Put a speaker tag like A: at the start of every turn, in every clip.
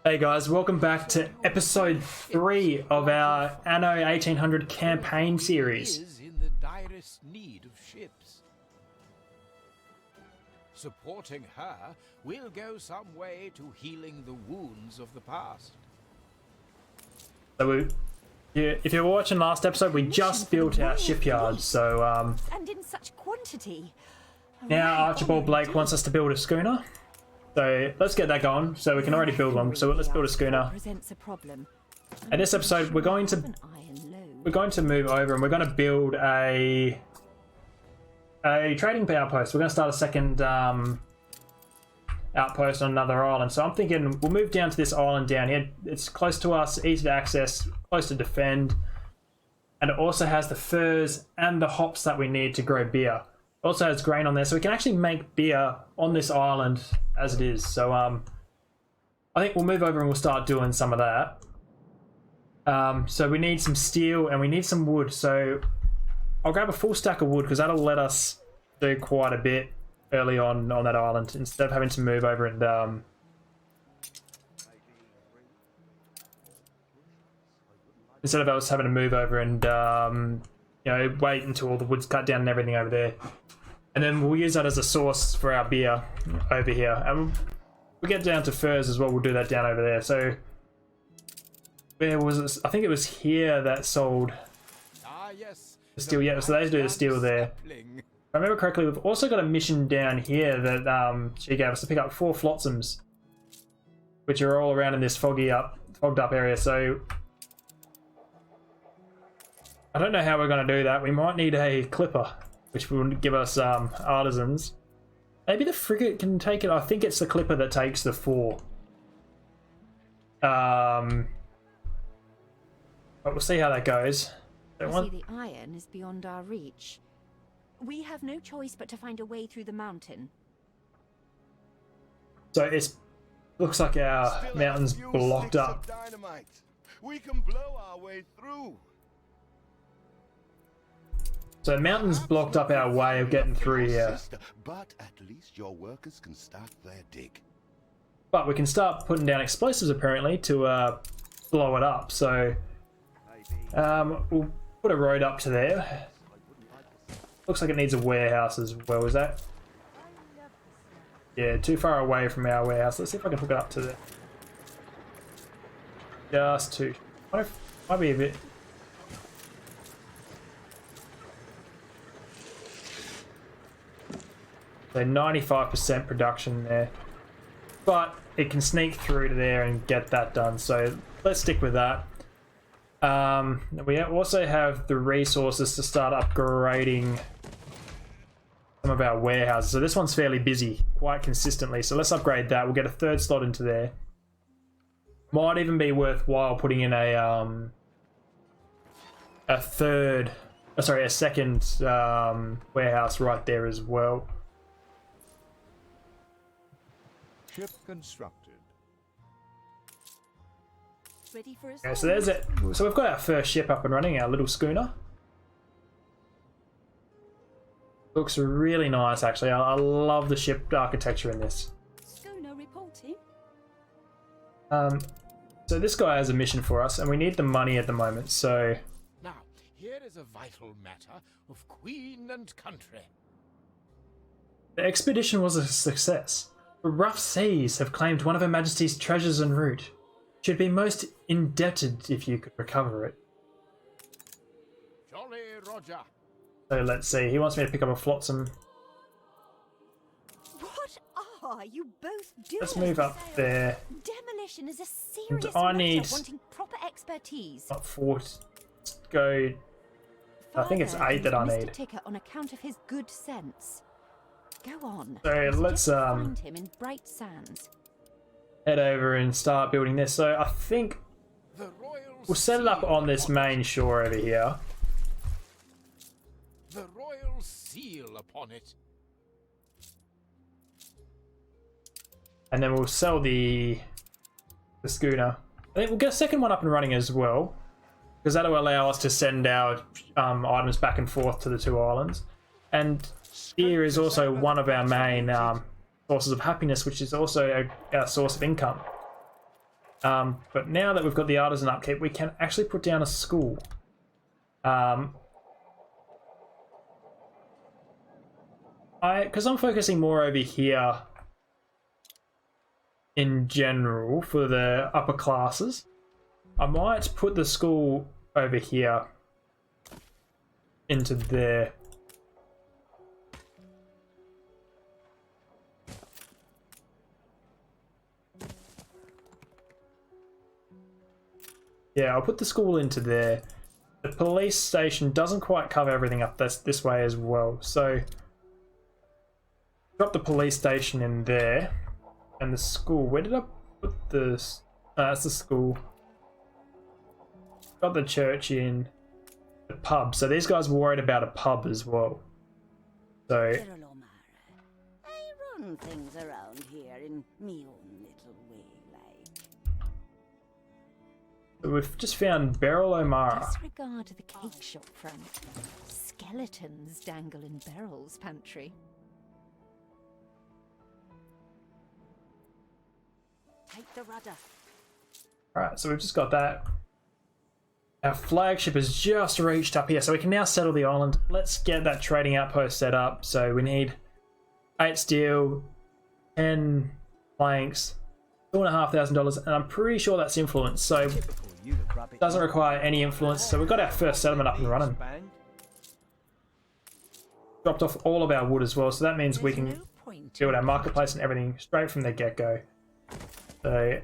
A: Hey guys, welcome back to episode 3 of our Anno 1800 campaign series.
B: Is in the direst need of ships. Supporting her will go some way to healing the wounds of the past.
A: So if you were watching last episode, we just built our shipyard, so
C: and in such quantity.
A: now Archibald Blake wants us to build a schooner. So let's get that going, so we can already build one. So let's build a schooner.
C: Presents a problem.
A: In this episode, we're going to move over and we're going to build a trading outpost. We're going to start a second outpost on another island. So I'm thinking we'll move down to this island down here. It's close to us, easy to access, close to defend, and it also has the furs and the hops that we need to grow beer. It also has grain on there, so we can actually make beer on this island as it is. So I think we'll move over and we'll start doing some of that. So we need some steel and we need some wood. So I'll grab a full stack of wood because that'll let us do quite a bit early on that island instead of having to move over and instead of us having to move over and you know, wait until all the wood's cut down and everything over there. And then we'll use that as a source for our beer over here. And we'll get down to furs as well. We'll do that down over there. So where was it? I think it was here that sold
B: Yes,
A: the steel. Yeah, so they do the steel there. If I remember correctly, we've also got a mission down here that she gave us to pick up 4 flotsams, which are all around in this fogged up area. So I don't know how we're going to do that. We might need a clipper, which will give us artisans. Maybe the frigate can take it. I think it's the clipper that takes the 4. But we'll see how that goes.
C: See, the iron is beyond our reach. We have no choice but to find a way through the mountain.
A: So it looks like our mountain's blocked up.
D: We can blow our way through.
A: So the mountain's blocked up our way of getting through here.
D: But at least your workers can start their dig.
A: But we can start putting down explosives apparently to blow it up. So we'll put a road up to there. Looks like it needs a warehouse as well. Is that? Yeah, too far away from our warehouse. Let's see if I can hook it up to there. Just too. Might be a bit. So 95% production there, but it can sneak through to there and get that done. So let's stick with that. We also have the resources to start upgrading some of our warehouses. So this one's fairly busy quite consistently. So let's upgrade that. We'll get a 3rd slot into there. Might even be worthwhile putting in a second warehouse right there as well.
B: Ship constructed.
C: Ready for us?
A: Okay, so there's it. So we've got our first ship up and running, our little schooner. Looks really nice, actually. I love the ship architecture in this.
C: Schooner reporting.
A: So this guy has a mission for us, and we need the money at the moment. So
B: Now, here is a vital matter of queen and country.
A: the expedition was a success. The rough seas have claimed one of Her Majesty's treasures en route. Should be most indebted if you could recover it.
B: Jolly Roger.
A: So let's see. He wants me to pick up a flotsam.
C: What are you both doing?
A: Let's move up there.
C: Demolition is a serious
A: I
C: matter
A: need
C: wanting proper expertise.
A: Not 4. Let's go. I think it's 8 that I
C: Mr.
A: need.
C: Ticker on account of his good sense. Go on.
A: So let's
C: find him in Bright Sands.
A: head over and start building this. So I think
B: The royal
A: we'll set it up on this main shore over here.
B: The royal seal upon it.
A: And then we'll sell the schooner. I think we'll get a second one up and running as well, because that'll allow us to send our items back and forth to the 2 islands. And beer is also one of our main sources of happiness, which is also a source of income. But now that we've got the artisan upkeep, we can actually put down a school. Because I'm focusing more over here in general for the upper classes, I might put the school over here into there. Yeah, I'll put the school into there. The police station doesn't quite cover everything up this way as well, so drop the police station in there. And the school, where did I put this? That's the school. Got the church in. The pub. So these guys were worried about a pub as well. So
E: I run things around here in me own little way, like.
A: we've just found Beryl O'Mara.
C: Disregard the cake shop front. Skeletons dangle in Beryl's pantry.
E: Take the rudder.
A: Alright, so we've just got that. Our flagship has just reached up here, so we can now settle the island. Let's get that trading outpost set up. So we need 8 steel, 10 planks, $2,500, and I'm pretty sure that's influence, so it doesn't require any influence. So we've got our first settlement up and running. Dropped off all of our wood as well, so that means we can build our marketplace and everything straight from the get-go. So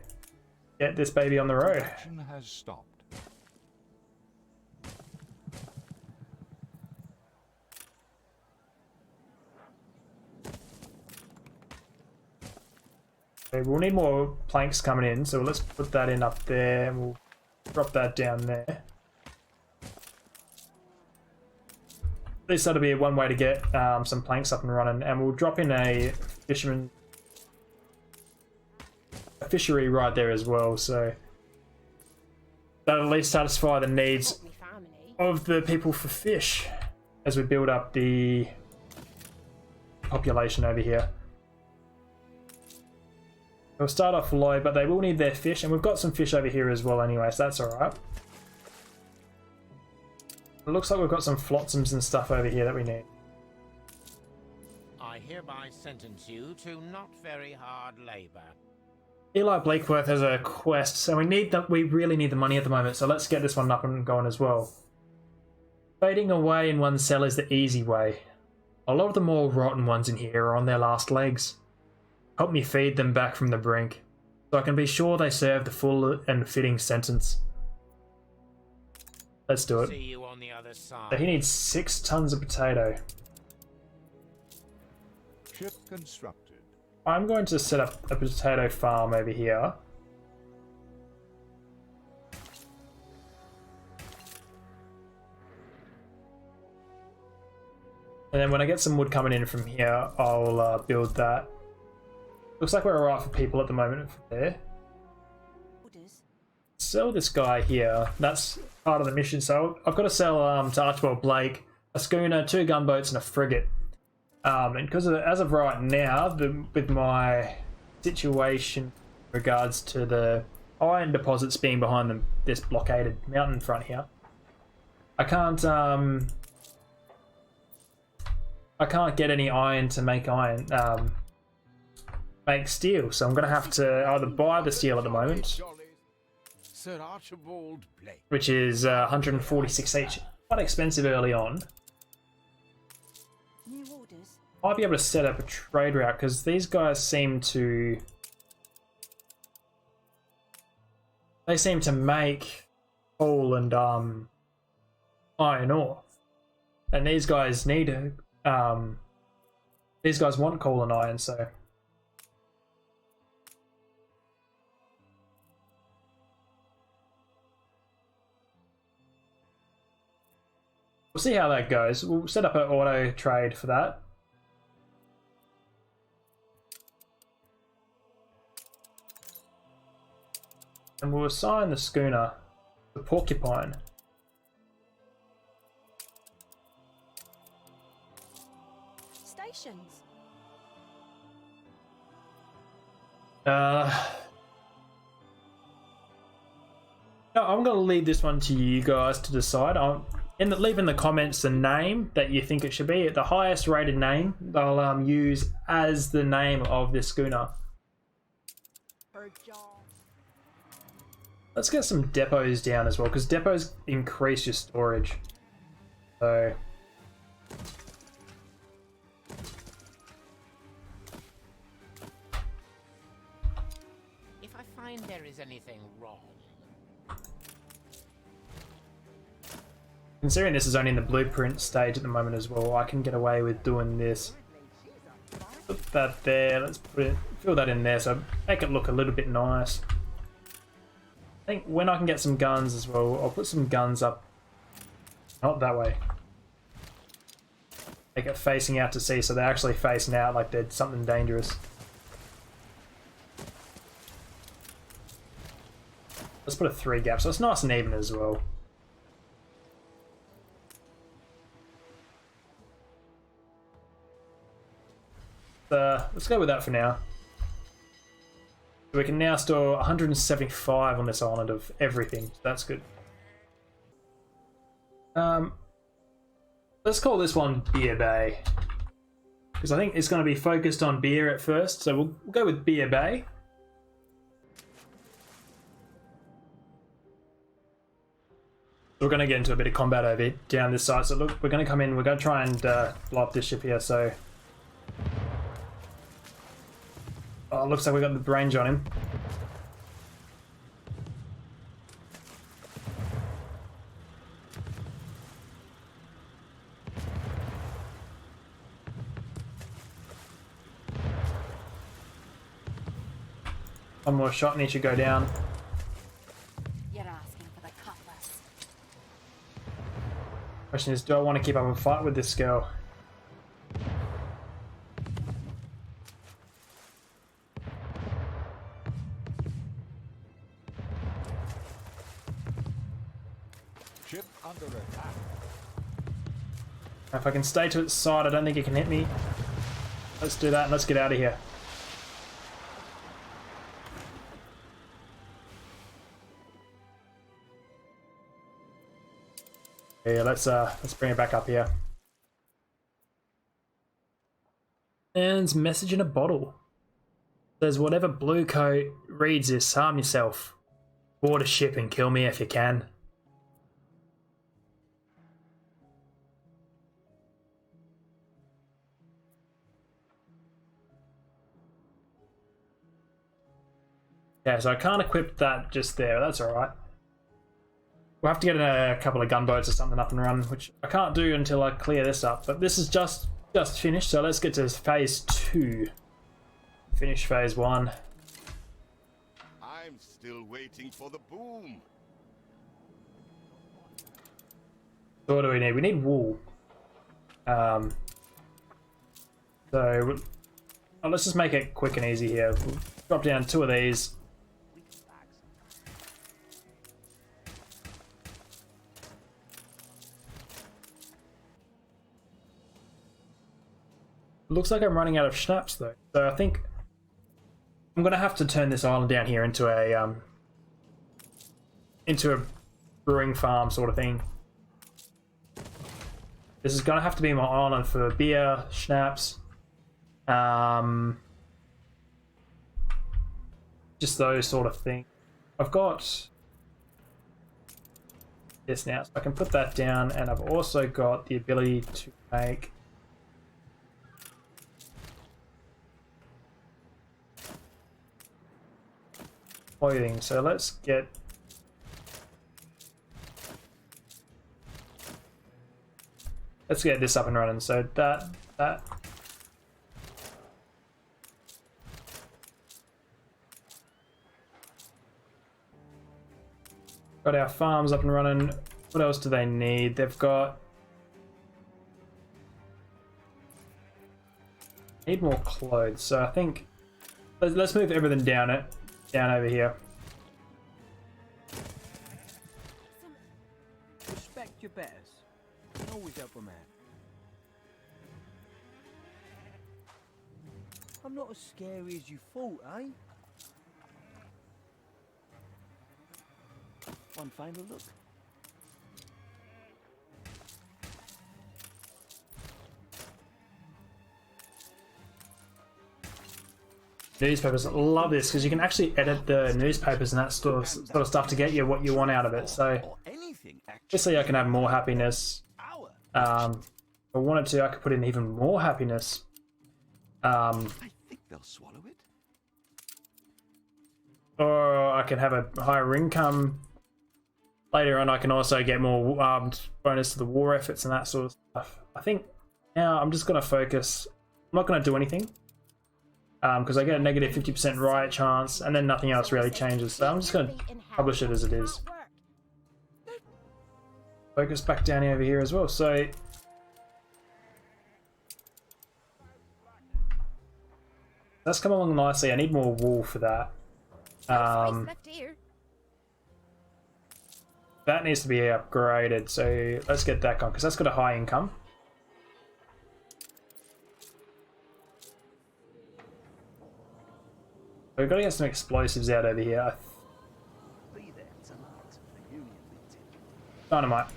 A: get this baby on the road.
F: Action has stopped.
A: Okay, we'll need more planks coming in, so let's put that in up there and we'll drop that down there. At least that'll be one way to get some planks up and running, and we'll drop in a fishery right there as well, so that'll at least satisfy the needs of the people for fish as we build up the population over here. We'll start off low, but they will need their fish, and we've got some fish over here as well anyway, so that's alright. It looks like we've got some flotsams and stuff over here that we need.
B: I hereby sentence you to not very hard labor.
A: Eli Bleakworth has a quest, so we really need the money at the moment, so let's get this one up and going as well. Fading away in one cell is the easy way. A lot of the more rotten ones in here are on their last legs. Help me feed them back from the brink, so I can be sure they serve the full and fitting sentence. Let's do it.
B: See you on the other side.
A: So he needs 6 tons of potato.
F: Ship constructed.
A: I'm going to set up a potato farm over here. And then when I get some wood coming in from here, I'll build that. Looks like we're alright for people at the moment there. Sell this guy here. That's part of the mission. So I've got to sell to Archibald Blake a schooner, 2 gunboats, and a frigate. And because as of right now, with my situation in regards to the iron deposits being behind this blockaded mountain front here, I can't get any iron to make make steel. So I'm going to have to either buy the steel at the moment,
B: Sir Archibald Blake,
A: which is 146 each. Quite expensive early on. Might be able to set up a trade route because these guys seem to make coal and iron ore, and these guys want coal and iron, so we'll see how that goes. We'll set up an auto trade for that. And we'll assign the schooner the Porcupine.
E: Stations.
A: No, I'm going to leave this one to you guys to decide. Leave in the comments the name that you think it should be. The highest rated name they'll use as the name of this schooner. Let's get some depots down as well, because depots increase your storage. So
B: If I find there is anything wrong,
A: considering this is only in the blueprint stage at the moment as well, I can get away with doing this. Put that there. Let's fill that in there, so make it look a little bit nice. I think when I can get some guns as well, I'll put some guns up. Not that way. Make it facing out to sea, so they're actually facing out like they're something dangerous. Let's put a 3 gap, so it's nice and even as well. Let's go with that for now. We can now store 175 on this island of everything. So that's good. Let's call this one Beer Bay, because I think it's going to be focused on beer at first. So we'll go with Beer Bay. We're going to get into a bit of combat over down this side. So look, we're going to come in. We're going to try and blow up this ship here. So. Oh, looks like we got the range on him. One more shot and he should go down.
C: You're asking for the cutlass.
A: Question is, do I want to keep up and fight with this girl?
F: Ship under attack.
A: If I can stay to its side, I don't think it can hit me. Let's do that and let's get out of here. Yeah, let's bring it back up here. And message in a bottle. Says, whatever blue coat reads this, harm yourself. Board a ship and kill me if you can. Yeah, so I can't equip that just there. That's alright. We'll have to get a couple of gunboats or something up and run, which I can't do until I clear this up. But this is just finished, so let's get to phase 2. Finish phase 1.
D: I'm still waiting for the boom.
A: So what do we need? We need wool. So let's just make it quick and easy here. We'll drop down 2 of these. Looks like I'm running out of schnapps though, so I think I'm gonna have to turn this island down here into a brewing farm sort of thing. This is gonna have to be my island for beer, schnapps, just those sort of things. I've got this now, so I can put that down, and I've also got the ability to make clothing. So let's get this up and running. So that got our farms up and running. What else do they need? They've got need more clothes. So I think let's move everything down over here.
G: Respect your betters. Can always help a man. I'm not as scary as you thought, eh? One final look.
A: Newspapers, love this because you can actually edit the newspapers and that sort of stuff to get you what you want out of it. So
G: Or anything, actually.
A: obviously I can have more happiness. If I wanted to, I could put in even more happiness.
G: I think they'll swallow it.
A: Or I can have a higher income. Later on, I can also get more bonus to the war efforts and that sort of stuff. I think now I'm just going to focus. I'm not going to do anything. Because I get a negative 50% riot chance, and then nothing else really changes. So I'm just going to publish it as it is. Focus back down over here as well. So that's come along nicely. I need more wool for that. That needs to be upgraded. So let's get that gone because that's got a high income. We've got to get some explosives out over here. Dynamite.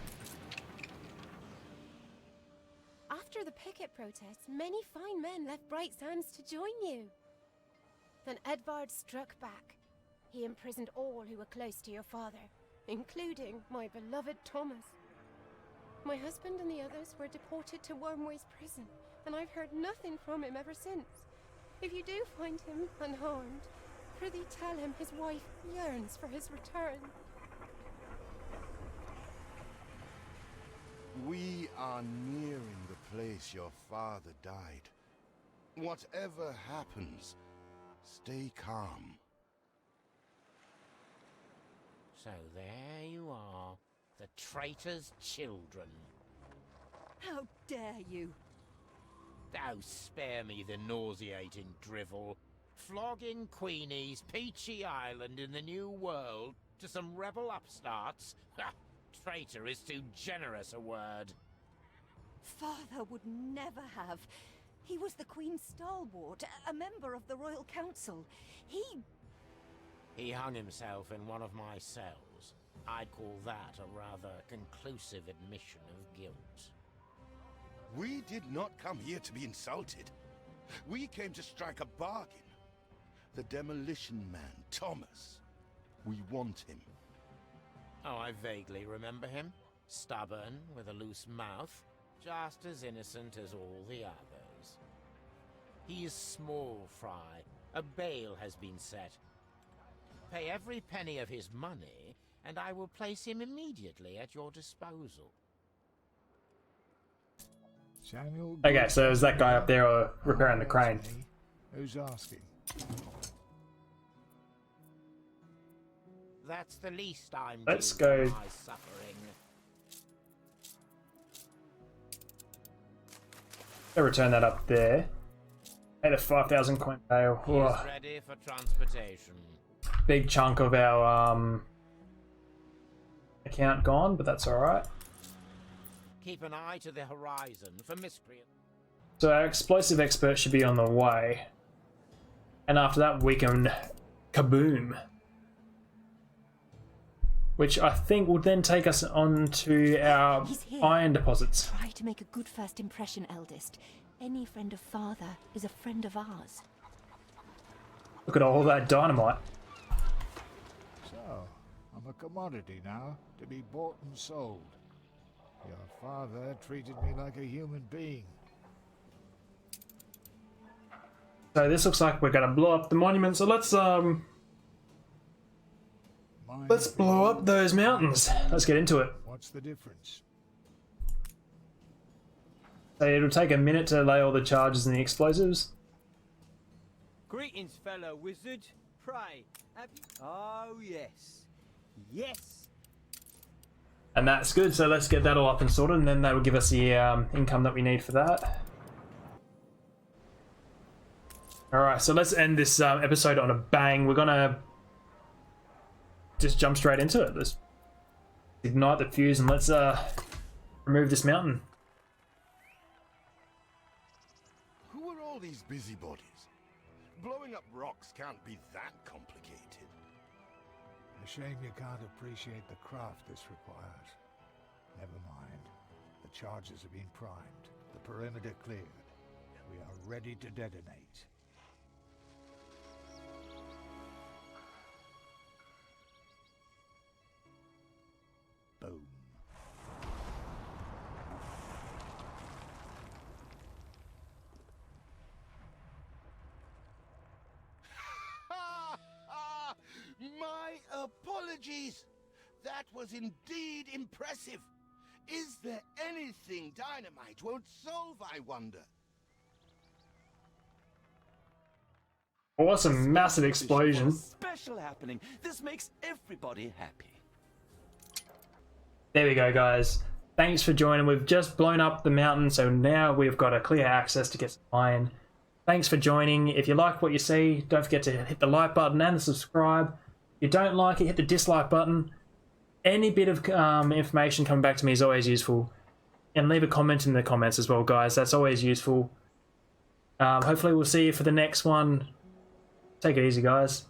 H: After the picket protests, many fine men left Bright Sands to join you. Then Edvard struck back. He imprisoned all who were close to your father, including my beloved Thomas. My husband and the others were deported to Wormway's prison, and I've heard nothing from him ever since. If you do find him unharmed, prithee tell him his wife yearns for his return.
D: We are nearing the place your father died. Whatever happens, stay calm.
B: So there you are, the traitor's children.
E: How dare you?
B: Oh, spare me the nauseating drivel. Flogging Queenie's Peachy Island in the New World to some rebel upstarts? Ha! Traitor is too generous a word.
E: Father would never have. He was the Queen's stalwart, a member of the Royal Council.
B: He hung himself in one of my cells. I'd call that a rather conclusive admission of guilt.
D: We did not come here to be insulted. We came to strike a bargain. The demolition man, Thomas. We want him.
B: Oh, I vaguely remember him. Stubborn, with a loose mouth, just as innocent as all the others. He is small fry. A bail has been set. Pay every penny of his money, and I will place him immediately at your disposal.
F: Samuel.
A: Okay, so is that guy up there repairing the crane?
F: Who's asking?
B: That's the least I'm
A: Let's
B: due
A: go.
B: for my suffering.
A: I'll return that up there. Hey, the 5,000 coin bale.
B: He is ready for transportation.
A: Big chunk of our account gone, but that's alright.
B: Keep an eye to the horizon for miscreants.
A: So our explosive expert should be on the way. And after that we can kaboom. Which I think will then take us on to our
C: He's here.
A: iron deposits.
C: Try to make a good first impression, eldest. Any friend of father is a friend of ours.
A: Look at all that dynamite.
F: So, I'm a commodity now, to be bought and sold. Your father treated me like a human being.
A: So this looks like we're gonna blow up the monument, so let's blow up those mountains. Let's get into it.
F: What's the difference?
A: So it'll take a minute to lay all the charges and the explosives.
G: Greetings, fellow wizard. Pray, have you... Oh, yes. Yes.
A: And that's good, so let's get that all up and sorted, and then that will give us the income that we need for that. Alright, so let's end this episode on a bang. We're gonna just jump straight into it. Let's ignite the fuse and let's remove this mountain.
D: Who are all these busybodies? Blowing up rocks can't be that complicated.
F: A Shame you can't appreciate the craft this requires. Never mind. The charges have been primed. The perimeter cleared. We are ready to detonate. Boom.
D: My apologies. That was indeed impressive. Is there anything dynamite won't solve, I wonder?
A: Awesome, massive explosion.
I: Special happening. This makes everybody happy.
A: There we go, guys. Thanks for joining. We've just blown up the mountain, so now we've got a clear access to get some iron. Thanks for joining. If you like what you see, don't forget to hit the like button and the subscribe. If you don't like it, hit the dislike button. Any bit of information coming back to me is always useful. And leave a comment in the comments as well, guys. That's always useful. Hopefully we'll see you for the next one. Take it easy, guys.